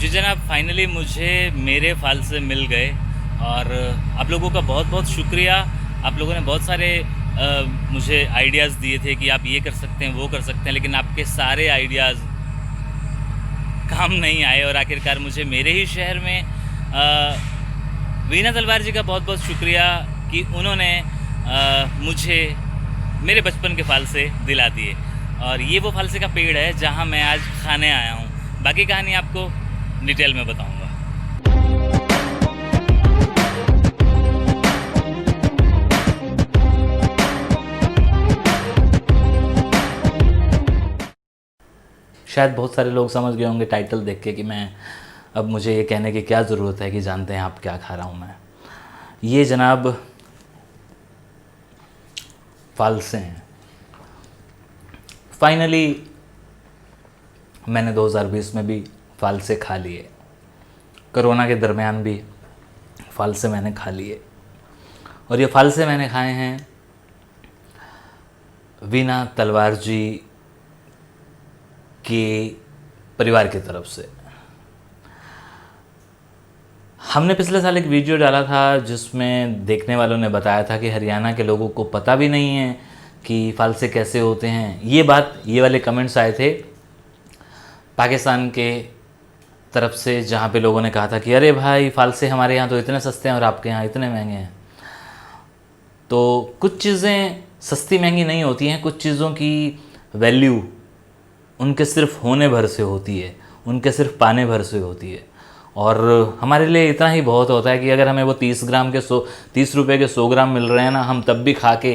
जी जनाब, फाइनली मुझे मेरे फाल से मिल गए और आप लोगों का बहुत बहुत शुक्रिया। आप लोगों ने बहुत सारे मुझे आइडियाज़ दिए थे कि आप ये कर सकते हैं, वो कर सकते हैं, लेकिन आपके सारे आइडियाज़ काम नहीं आए और आखिरकार मुझे मेरे ही शहर में वीना तलवार जी का बहुत बहुत शुक्रिया कि उन्होंने मुझे मेरे बचपन के फालसे दिला दिए। और ये वो फालसे का पेड़ है जहाँ मैं आज खाने आया हूँ। बाकी कहानी आपको डिटेल में बताऊंगा। शायद बहुत सारे लोग समझ गए होंगे टाइटल देख के कि मैं अब मुझे ये कहने की क्या ज़रूरत है कि जानते हैं आप क्या खा रहा हूँ मैं। ये जनाब फालसे हैं। फाइनली मैंने 2020 में भी फालसे खा लिए, कोरोना के दरमियान भी फालसे मैंने खा लिए। और ये फालसे मैंने खाए हैं वीना तलवार जी के परिवार की तरफ से। हमने पिछले साल एक वीडियो डाला था जिसमें देखने वालों ने बताया था कि हरियाणा के लोगों को पता भी नहीं है कि फालसे कैसे होते हैं। ये वाले कमेंट्स आए थे पाकिस्तान के तरफ से, जहाँ पे लोगों ने कहा था कि अरे भाई फालसे हमारे यहाँ तो इतने सस्ते हैं और आपके यहाँ इतने महंगे हैं। तो कुछ चीज़ें सस्ती महंगी नहीं होती हैं, कुछ चीज़ों की वैल्यू उनके सिर्फ होने भर से होती है, उनके सिर्फ पाने भर से होती है। और हमारे लिए इतना ही बहुत होता है कि अगर हमें वो 30 रुपए के 100 ग्राम मिल रहे हैं ना, हम तब भी खा के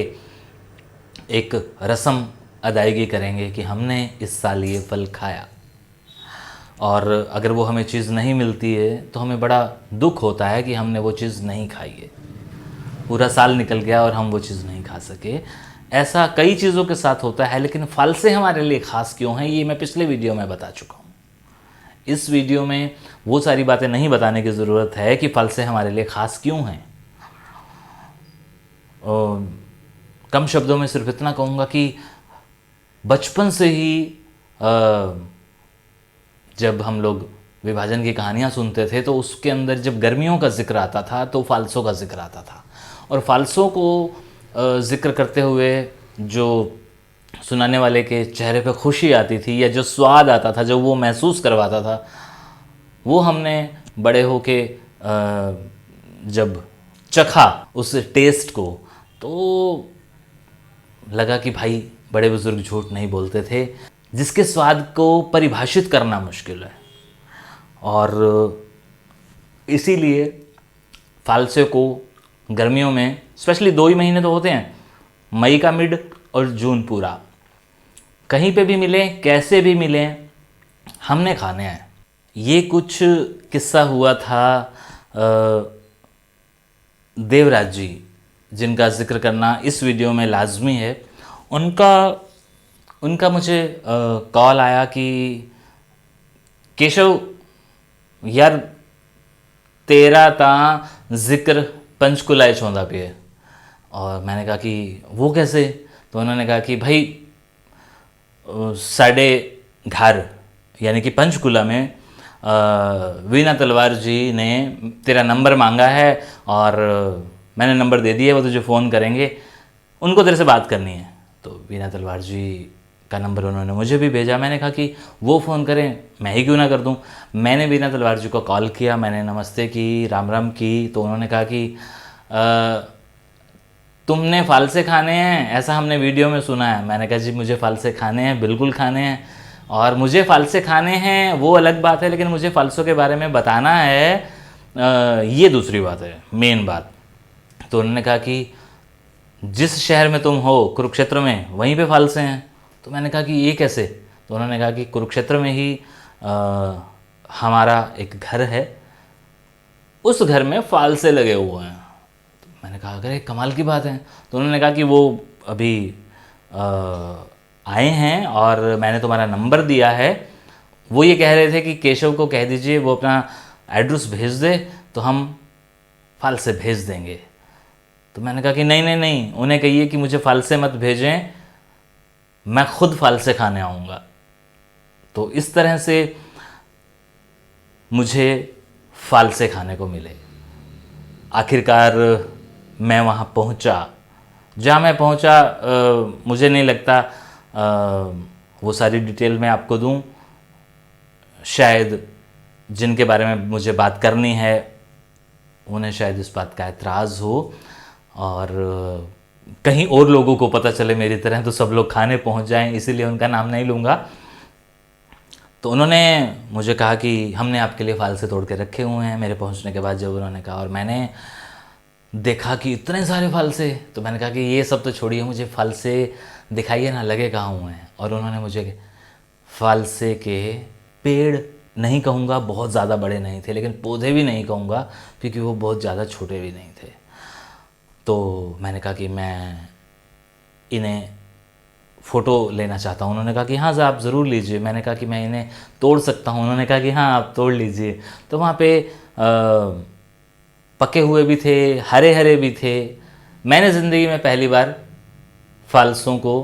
एक रस्म अदायगी करेंगे कि हमने इस साल ये फल खाया। और अगर वो हमें चीज़ नहीं मिलती है तो हमें बड़ा दुख होता है कि हमने वो चीज़ नहीं खाई है, पूरा साल निकल गया और हम वो चीज़ नहीं खा सके। ऐसा कई चीज़ों के साथ होता है, लेकिन फालसे हमारे लिए ख़ास क्यों हैं ये मैं पिछले वीडियो में बता चुका हूँ। इस वीडियो में वो सारी बातें नहीं बताने की ज़रूरत है कि फालसे हमारे लिए ख़ास क्यों हैं। कम शब्दों में सिर्फ इतना कहूँगा कि बचपन से ही जब हम लोग विभाजन की कहानियाँ सुनते थे तो उसके अंदर जब गर्मियों का जिक्र आता था तो फालसों का जिक्र आता था। और फालसों को जिक्र करते हुए जो सुनाने वाले के चेहरे पे खुशी आती थी या जो स्वाद आता था, जो वो महसूस करवाता था, वो हमने बड़े होके जब चखा उस टेस्ट को तो लगा कि भाई बड़े बुजुर्ग झूठ नहीं बोलते थे, जिसके स्वाद को परिभाषित करना मुश्किल है। और इसीलिए फालसे को गर्मियों में स्पेशली 2 ही महीने तो होते हैं, मई का मिड और जून पूरा, कहीं पे भी मिलें कैसे भी मिलें हमने खाने हैं। ये कुछ किस्सा हुआ था देवराज जी, जिनका जिक्र करना इस वीडियो में लाजमी है। उनका मुझे कॉल आया कि केशव यार तेरा ता जिक्र पंचकुला चौंदा पे है। और मैंने कहा कि वो कैसे? तो उन्होंने कहा कि भाई साढ़े घर यानी कि पंचकुला में वीना तलवार जी ने तेरा नंबर मांगा है और मैंने नंबर दे दिया, वो तुझे फ़ोन करेंगे, उनको तेरे से बात करनी है। तो वीना तलवार जी का नंबर उन्होंने मुझे भी भेजा। मैंने कहा कि वो फ़ोन करें, मैं ही क्यों ना कर दूं। मैंने वीना तलवार जी को कॉल किया, मैंने नमस्ते की, राम राम की। तो उन्होंने कहा कि तुमने फालसे खाने हैं ऐसा हमने वीडियो में सुना है। मैंने कहा जी मुझे फालसे खाने हैं, बिल्कुल खाने हैं, और मुझे फालसे खाने हैं वो अलग बात है, लेकिन मुझे फालसों के बारे में बताना है ये दूसरी बात है, मेन बात। तो उन्होंने कहा कि जिस शहर में तुम हो कुरुक्षेत्र में, वहीं पे फालसे हैं। तो मैंने कहा कि ये कैसे? तो उन्होंने कहा कि कुरुक्षेत्र में ही हमारा एक घर है, उस घर में फालसे लगे हुए हैं। तो मैंने कहा अगर एक कमाल की बात है। तो उन्होंने कहा कि वो अभी आए हैं और मैंने तुम्हारा नंबर दिया है। वो ये कह रहे थे कि केशव को कह दीजिए वो अपना एड्रेस भेज दे तो हम फालसे भेज देंगे। तो मैंने कहा कि नहीं नहीं नहीं, उन्हें कहिए कि मुझे फालसे मत भेजें, मैं खुद फालसे खाने आऊँगा। तो इस तरह से मुझे फालसे खाने को मिले। आखिरकार मैं वहाँ पहुँचा, जहाँ मैं पहुँचा मुझे नहीं लगता वो सारी डिटेल मैं आपको दूँ। शायद जिनके बारे में मुझे बात करनी है उन्हें शायद इस बात का एतराज़ हो, और कहीं और लोगों को पता चले मेरी तरह तो सब लोग खाने पहुंच जाएं, इसीलिए उनका नाम नहीं लूँगा। तो उन्होंने मुझे कहा कि हमने आपके लिए फालसे तोड़ के रखे हुए हैं। मेरे पहुंचने के बाद जब उन्होंने कहा और मैंने देखा कि इतने सारे फालसे, तो मैंने कहा कि ये सब तो छोड़िए, मुझे फालसे दिखाइए ना, लगे कहाँ हुए हैं। और उन्होंने मुझे फालसे के पेड़ नहीं कहूँगा, बहुत ज़्यादा बड़े नहीं थे, लेकिन पौधे भी नहीं कहूँगा क्योंकि वो बहुत ज़्यादा छोटे भी नहीं थे। तो मैंने कहा कि मैं इन्हें फ़ोटो लेना चाहता हूँ। उन्होंने कहा कि हाँ सर आप ज़रूर लीजिए। मैंने कहा कि मैं इन्हें तोड़ सकता हूँ। उन्होंने कहा कि हाँ आप तोड़ लीजिए। तो वहाँ पे पके हुए भी थे, हरे हरे भी थे। मैंने ज़िंदगी में पहली बार फालसों को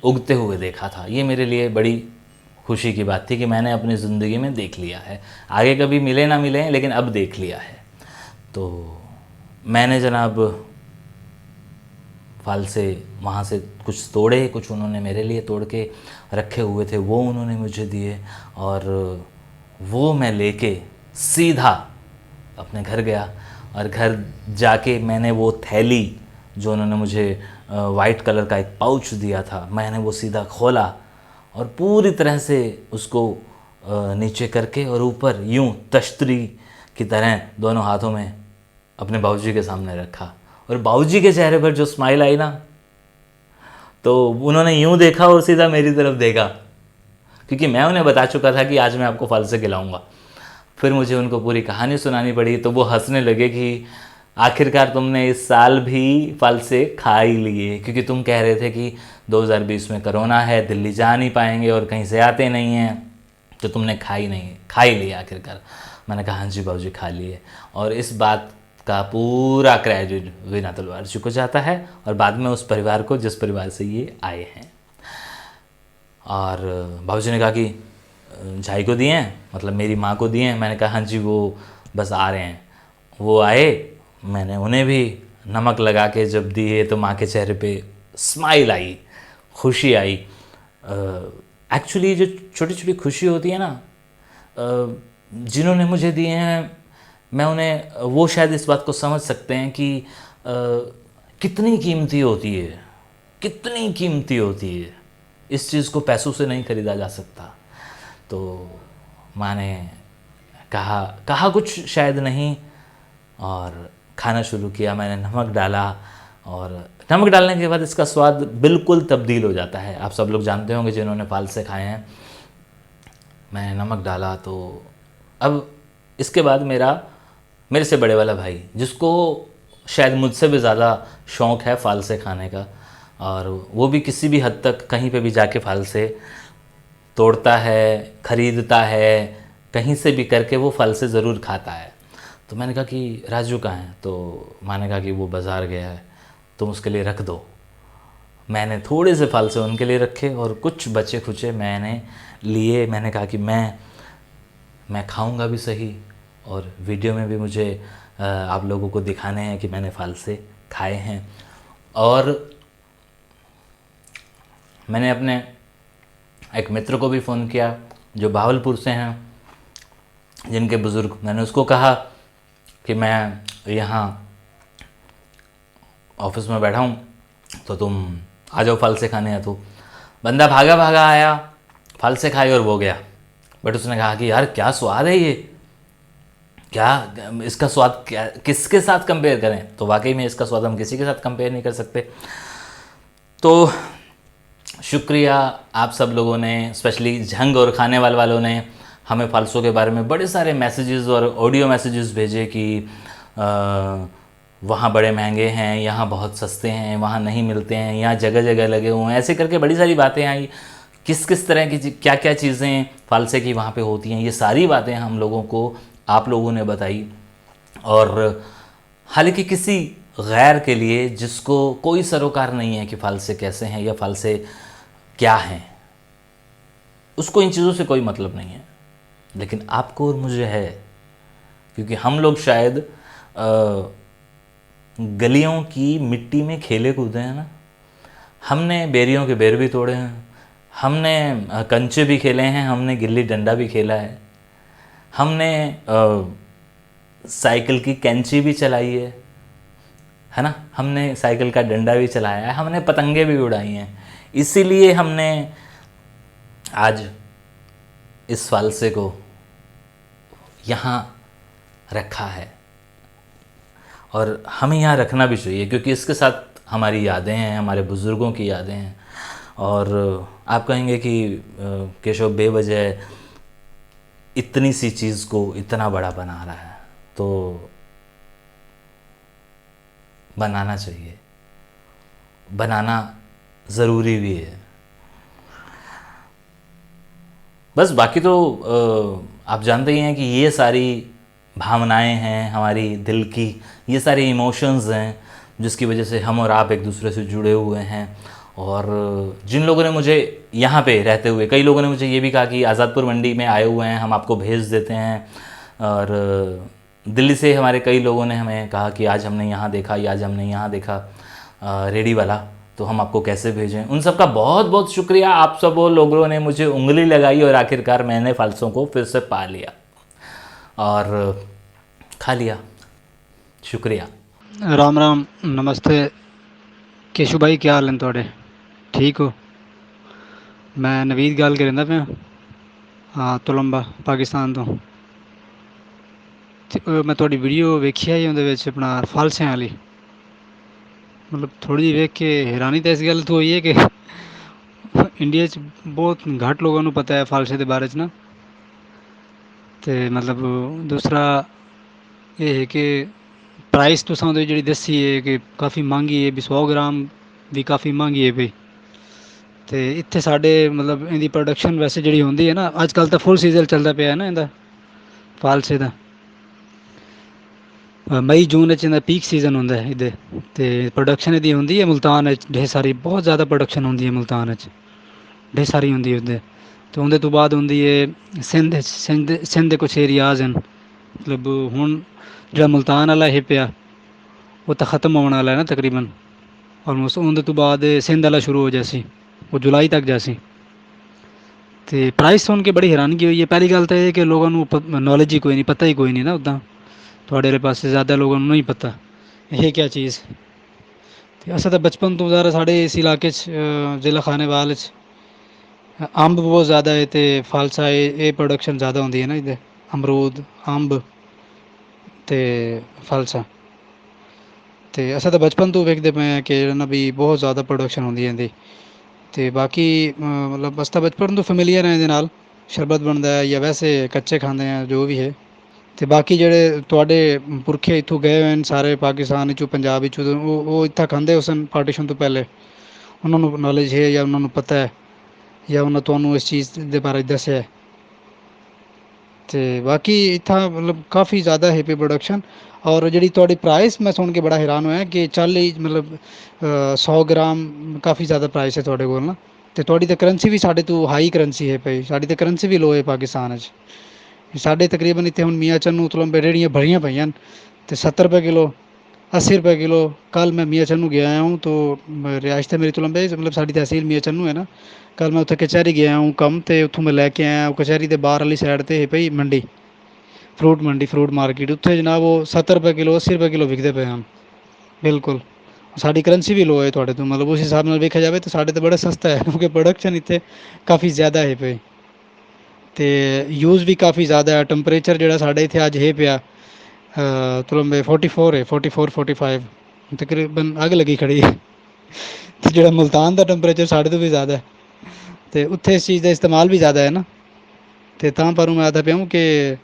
उगते हुए देखा था। ये मेरे लिए बड़ी खुशी की बात थी कि मैंने अपनी ज़िंदगी में देख लिया है। आगे कभी मिले ना मिले, लेकिन अब देख लिया है। तो मैंने जनाब फालसे वहाँ से कुछ तोड़े, कुछ उन्होंने मेरे लिए तोड़ के रखे हुए थे, वो उन्होंने मुझे दिए, और वो मैं लेके सीधा अपने घर गया। और घर जाके मैंने वो थैली जो उन्होंने मुझे वाइट कलर का एक पाउच दिया था, मैंने वो सीधा खोला और पूरी तरह से उसको नीचे करके और ऊपर यूं तश्तरी की तरह दोनों हाथों में अपने बाबूजी के सामने रखा। और बाबूजी के चेहरे पर जो स्माइल आई ना, तो उन्होंने यूं देखा और सीधा मेरी तरफ देखा, क्योंकि मैं उन्हें बता चुका था कि आज मैं आपको फालसे खिलाऊंगा। फिर मुझे उनको पूरी कहानी सुनानी पड़ी, तो वो हंसने लगे कि आखिरकार तुमने इस साल भी फालसे खा ही लिए, क्योंकि तुम कह रहे थे कि 2020 में कोरोना है, दिल्ली जा नहीं पाएंगे और कहीं से आते नहीं हैं, तो तुमने खा ही लिए आखिरकार। मैंने कहा हाँ जी बाबूजी खा लिए। और इस बात का पूरा क्रेडिट वीना तलवार जी को जाता है, और बाद में उस परिवार को जिस परिवार से ये आए हैं। और बाबूजी ने कहा कि झाई को दिए हैं, मतलब मेरी माँ को दिए हैं। मैंने कहा हाँ जी वो बस आ रहे हैं। वो आए, मैंने उन्हें भी नमक लगा के जब दिए तो माँ के चेहरे पे स्माइल आई, खुशी आई। एक्चुअली जो छोटी छोटी खुशी होती है ना, जिन्होंने मुझे दिए हैं, मैं उन्हें, वो शायद इस बात को समझ सकते हैं कि कितनी कीमती होती है, कितनी कीमती होती है। इस चीज़ को पैसों से नहीं ख़रीदा जा सकता। तो माँ ने कहा कुछ शायद नहीं, और खाना शुरू किया। मैंने नमक डाला, और नमक डालने के बाद इसका स्वाद बिल्कुल तब्दील हो जाता है। आप सब लोग जानते होंगे जिन्होंने फालसे खाए हैं। मैंने नमक डाला, तो अब इसके बाद मेरे से बड़े वाला भाई, जिसको शायद मुझसे भी ज़्यादा शौक़ है फालसे खाने का, और वो भी किसी भी हद तक कहीं पे भी जाके फालसे तोड़ता है, ख़रीदता है, कहीं से भी करके वो फालसे ज़रूर खाता है। तो मैंने कहा कि राजू कहाँ है? तो माँ ने कहा कि वो बाज़ार गया है, तुम उसके लिए रख दो। मैंने थोड़े से फालसे उनके लिए रखे और कुछ बचे खुचे मैंने लिए। मैंने कहा कि मैं खाऊंगा भी सही, और वीडियो में भी मुझे आप लोगों को दिखाने हैं कि मैंने फालसे खाए हैं। और मैंने अपने एक मित्र को भी फ़ोन किया जो भावलपुर से हैं, जिनके बुज़ुर्ग, मैंने उसको कहा कि मैं यहाँ ऑफिस में बैठा हूँ, तो तुम आ जाओ फालसे खाने हैं। तो बंदा भागा भागा आया, फालसे खाए और वो गया। बट उसने कहा कि यार क्या स्वाद है ये, क्या इसका स्वाद, क्या किसके साथ कंपेयर करें? तो वाकई में इसका स्वाद हम किसी के साथ कंपेयर नहीं कर सकते। तो शुक्रिया आप सब लोगों ने, स्पेशली झंग और खाने वालों ने हमें फालसों के बारे में बड़े सारे मैसेजेस और ऑडियो मैसेजेस भेजे कि वहाँ बड़े महंगे हैं, यहाँ बहुत सस्ते हैं, वहाँ नहीं मिलते हैं, यहाँ जगह जगह लगे हुए हैं, ऐसे करके बड़ी सारी बातें आई। किस तरह की क्या क्या चीज़ें फालसे की वहाँ पे होती हैं, ये सारी बातें हम लोगों को, आप लोगों ने बताई। और हालांकि किसी गैर के लिए, जिसको कोई सरोकार नहीं है कि फालसे कैसे हैं या फालसे क्या हैं, उसको इन चीज़ों से कोई मतलब नहीं है। लेकिन आपको और मुझे है, क्योंकि हम लोग शायद गलियों की मिट्टी में खेले कूदे हैं ना। हमने बेरियों के बेर भी तोड़े हैं, हमने कंचे भी खेले हैं, हमने गिल्ली डंडा भी खेला हमने साइकिल की कैंची भी चलाई है ना, हमने साइकिल का डंडा भी चलाया है, हमने पतंगे भी उड़ाई हैं। इसीलिए हमने आज इस फालसे को यहाँ रखा है, और हमें यहाँ रखना भी चाहिए, क्योंकि इसके साथ हमारी यादें हैं, हमारे बुज़ुर्गों की यादें हैं। और आप कहेंगे कि केशव बेवजह इतनी सी चीज़ को इतना बड़ा बना रहा है, तो बनाना चाहिए, बनाना ज़रूरी भी है। बस बाकी तो आप जानते ही हैं कि ये सारी भावनाएं हैं हमारी दिल की, ये सारे इमोशंस हैं जिसकी वजह से हम और आप एक दूसरे से जुड़े हुए हैं। और जिन लोगों ने मुझे यहाँ पे रहते हुए, कई लोगों ने मुझे ये भी कहा कि आज़ादपुर मंडी में आए हुए हैं, हम आपको भेज देते हैं। और दिल्ली से हमारे कई लोगों ने हमें कहा कि आज हमने यहाँ देखा, या आज हमने यहाँ देखा रेडी वाला, तो हम आपको कैसे भेजें। उन सब का बहुत बहुत शुक्रिया। आप सब वो लोगों ने मुझे उंगली लगाई और आखिरकार मैंने फालसों को फिर से पा लिया और खा लिया। शुक्रिया। राम राम, नमस्ते केशु भाई, क्या हाल है थोड़े? ठीक हो? मैं नवीद गल करेंदा पिया, हाँ तुलंबा पाकिस्तान तो। मैं थोड़ी वीडियो वेखी है उहदे विच अपना फालसियां वाली, मतलब थोड़ी जी वेख के हैरानी तो इस गल तो हुई है कि इंडिया च बहुत घट लोगों को पता है फालसे के बारे च ना। तो मतलब दूसरा ये है कि प्राइस तुसां उहदी जिहड़ी दस्सी है कि काफ़ी महंगी है भी, 100 ग्राम भी काफ़ी महंगी है भी। तो इत्थे साढ़े मतलब इहदी प्रोडक्शन वैसे जिहड़ी होंदी है ना, अजकल तो फुल सीजन चलदा पिया है ना इहदा फालसे दा। मई जून च इहदा पीक सीजन होंदा है इहदे। ते प्रोडक्शन इहदी होंदी है मुल्तान च ढेर सारी, बहुत ज़्यादा प्रोडक्शन होंदी है मुल्तान च, ढेर सारी होंदी है उहदे। तो उहदे तो बाद होंदी है सिंध च, सिंध दे कुछ एरियाज़ न, मतलब हुण जेह्ड़ा मुल्तान आह्ला है पिया वो तो ख़त्म होने वाला है ना तकरीबन ऑलमोस्ट। उहदे तो बाद सिंध आह्ला शुरू हो जासी, वो जुलाई तक जासी। तो प्राइस सुन के बड़ी हैरानगी हुई है। पहली गल तो ये कि लोगों को नॉलेज ही कोई नहीं, पता ही कोई नहीं ना उदा, थोड़े पास ज़्यादा लोगों को नहीं पता ये क्या चीज़। तो अस तो बचपन तो ज़रा साढ़े इस इलाके जिला खानेवाल अंब बहुत ज़्यादा है, तो फालसा ये प्रोडक्शन ज़्यादा होंदी है ना इधर, अमरूद अंब तो फालसा। तो अस तो बचपन तो वेखते पे हैं कि ना भी बहुत ज़्यादा प्रोडक्शन होंदी है इहदी। तो बाकी मतलब अस तो बचपन तो फैमिलियर हैं इहदे नाल, शरबत बनता है या वैसे कच्चे खाते हैं जो भी है। तो बाकी जेह्ड़े तुहाडे पुरखे इत्थों गए हुए हैं सारे पाकिस्तान चों पंजाब चों, वो इत्थै खांदे उस पार्टीशन तो पहले, उन्होंने नॉलेज है या उन्होंने पता है या उन्हें तुहानूं इस चीज़ के बारे दस्सेआ है। तो बाकी इत्थां मतलब काफ़ी ज़्यादा है पे प्रोडक्शन। और जी थोड़ी प्राइस मैं सुन के बड़ा हैरान होया कि 40 मतलब 100 ग्राम काफ़ी ज़्यादा प्राइस है थोड़े को ना। तो थोड़ी तो करंसी भी साढ़े तो हाई करंसी है पई, साड़ी तो करंसी भी लो है पाकिस्तान साढ़े तकरीबन इतने हूँ मियाँ चन्नू तुलंबे रेहड़ियाँ भरियाँ पई हैं। तो 70 रुपये किलो, 80 रुपये किलो। कल मैं मियाँ चन्नू गया हूँ, तो रिहाइश तो मेरी तुलंबे मतलब साड़ी तहसील मियाँ चन्नू है ना। कल मैं उत्थे कचहरी गया हूँ कम, तो उत्थों मैं लैके आया कचहरी के बाहर वाली साइड पर है पई मंडी, फ्रूट मंडी फ्रूट मार्केट, उत्थे जनाब वो 70 रुपये किलो 80 रुपये किलो विकते पे हैं बिल्कुल। साड़ी करंसी भी लो है थोड़े तो, मतलब उस हिसाब नाल वेखा जाए तो साढ़े तो बड़ा सस्ता है, क्योंकि प्रोडक्शन इतने काफ़ी ज़्यादा है पे। तो यूज़ भी काफ़ी ज़्यादा है। टंपरेचर जो साढ़े इतने अज है पिया तुलंबे 44 है, 44 45 तकरीबन अग लगी खड़ी है। तो जो मुल्तान का टंपरेचर साढ़े तो भी ज़्यादा है, तो उत्थे इस चीज़ का इस्तेमाल भी ज़्यादा है ना। तो तां पर मैं आता पिया हूँ कि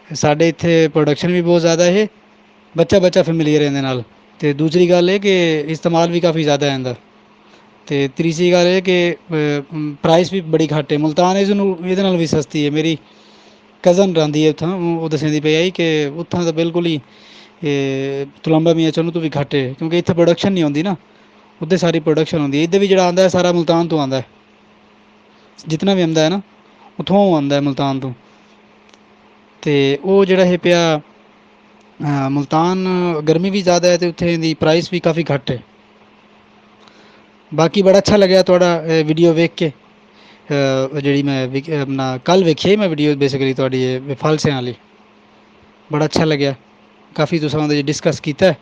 साढ़े इतने प्रोडक्शन भी बहुत ज़्यादा है, बच्चा बच्चा फैमिलियर है नाल। तो दूसरी गल है कि इस्तेमाल भी काफ़ी ज़्यादा है इंदा। तो तीसरी गल है कि प्राइस भी बड़ी घट है। मुल्तान ये भी सस्ती है। मेरी कज़न रहिंदी है उत्थां, वो दस्सदी पई आई कि उत्थां तो बिल्कुल ही तुलंबा मियाँ चन्नू तो भी घट है, क्योंकि इत्थे प्रोडक्शन नहीं होंदी ना, उद्धर सारी प्रोडक्शन होंदी है। इधर भी जो आंदा है सारा मुल्तान तो आंदा है, जितना भी आंदा है ना उत्थों आंदा है मुल्तान तो। ਤੇ ਉਹ ਜਿਹੜਾ ਇਹ ਪਿਆ ਮੁਲਤਾਨ ਗਰਮੀ ਵੀ ਜ਼ਿਆਦਾ ਹੈ ਤੇ ਉੱਥੇ ਦੀ ਪ੍ਰਾਈਸ ਵੀ ਕਾਫੀ ਘੱਟ ਹੈ। ਬਾਕੀ ਬੜਾ ਅੱਛਾ ਲੱਗਿਆ ਤੁਹਾਡਾ ਵੀਡੀਓ ਵੇਖ ਕੇ। ਜਿਹੜੀ ਮੈਂ ਆਪਣਾ ਕੱਲ੍ਹ ਵੇਖੀ ਮੈਂ ਵੀਡੀਓ ਬੇਸਿਕਲੀ ਤੁਹਾਡੀ ਇਹ ਫਾਲਸਿਆਂ ਵਾਲੀ, ਬੜਾ ਅੱਛਾ ਲੱਗਿਆ। ਕਾਫੀ ਤੁਸੀਂ ਉਹਦੇ 'ਚ ਡਿਸਕਸ ਕੀਤਾ,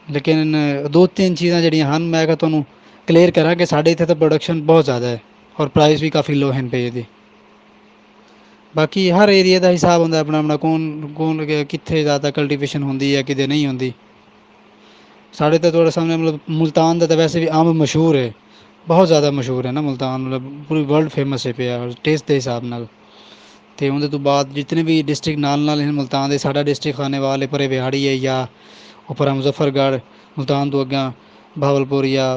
ਲੇਕਿਨ ਦੋ ਤਿੰਨ ਚੀਜ਼ਾਂ ਜਿਹੜੀਆਂ ਹਨ ਮੈਂ ਕਿਹਾ ਤੁਹਾਨੂੰ ਕਲੀਅਰ ਕਰਾਂ ਕਿ ਸਾਡੇ ਇੱਥੇ ਤਾਂ ਪ੍ਰੋਡਕਸ਼ਨ ਬਹੁਤ ਜ਼ਿਆਦਾ ਹੈ ਔਰ ਪ੍ਰਾਈਸ ਵੀ ਕਾਫੀ ਲੋ ਹਨ ਪਏ ਇਹਦੇ। ਬਾਕੀ ਹਰ ਏਰੀਆ ਦਾ ਹਿਸਾਬ ਹੁੰਦਾ ਆਪਣਾ ਆਪਣਾ, ਕੌਣ ਕਿੱਥੇ ਜ਼ਿਆਦਾ ਕਲਟੀਵੇਸ਼ਨ ਹੁੰਦੀ ਹੈ ਕਿਤੇ ਨਹੀਂ ਹੁੰਦੀ। ਸਾਡੇ ਤਾਂ ਤੁਹਾਡੇ ਸਾਹਮਣੇ ਮਤਲਬ ਮੁਲਤਾਨ ਦਾ ਤਾਂ ਵੈਸੇ ਵੀ ਅੰਬ ਮਸ਼ਹੂਰ ਹੈ, ਬਹੁਤ ਜ਼ਿਆਦਾ ਮਸ਼ਹੂਰ ਹੈ ਨਾ ਮੁਲਤਾਨ, ਮਤਲਬ ਪੂਰੀ ਵਰਲਡ ਫੇਮਸ ਹੈ ਪਿਆ ਟੇਸਟ ਦੇ ਹਿਸਾਬ ਨਾਲ। ਅਤੇ ਉਹਦੇ ਤੋਂ ਬਾਅਦ ਜਿਤਨੇ ਵੀ ਡਿਸਟ੍ਰਿਕਟ ਨਾਲ ਹਨ ਮੁਲਤਾਨ ਦੇ, ਸਾਡਾ ਡਿਸਟ੍ਰਿਕਟ ਖਾਨੇਵਾਲ ਹੈ, ਪਰੇ ਵਿਹਾੜੀ ਹੈ ਜਾਂ ਉੱਪਰ ਮੁਜ਼ੱਫਰਗੜ੍ਹ, ਮੁਲਤਾਨ ਤੋਂ ਅੱਗੇ ਬਹਾਵਲਪੁਰ ਜਾਂ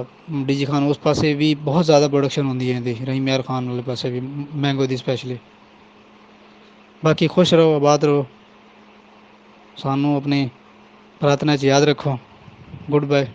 ਡੀ ਜੀ ਖਾਨ, ਉਸ ਪਾਸੇ ਵੀ ਬਹੁਤ ਜ਼ਿਆਦਾ ਪ੍ਰੋਡਕਸ਼ਨ ਹੁੰਦੀ ਹੈ ਇਹਦੀ, ਰਹੀਮ ਯਾਰ ਖਾਨ ਵਾਲੇ ਪਾਸੇ ਵੀ ਮੈਂਗੋ ਦੀ ਸਪੈਸ਼ਲੀ। ਬਾਕੀ ਖੁਸ਼ ਰਹੋ, ਆਬਾਦ ਰਹੋ, ਸਾਨੂੰ ਆਪਣੀ ਪ੍ਰਾਰਥਨਾ 'ਚ ਯਾਦ ਰੱਖੋ। Good bye.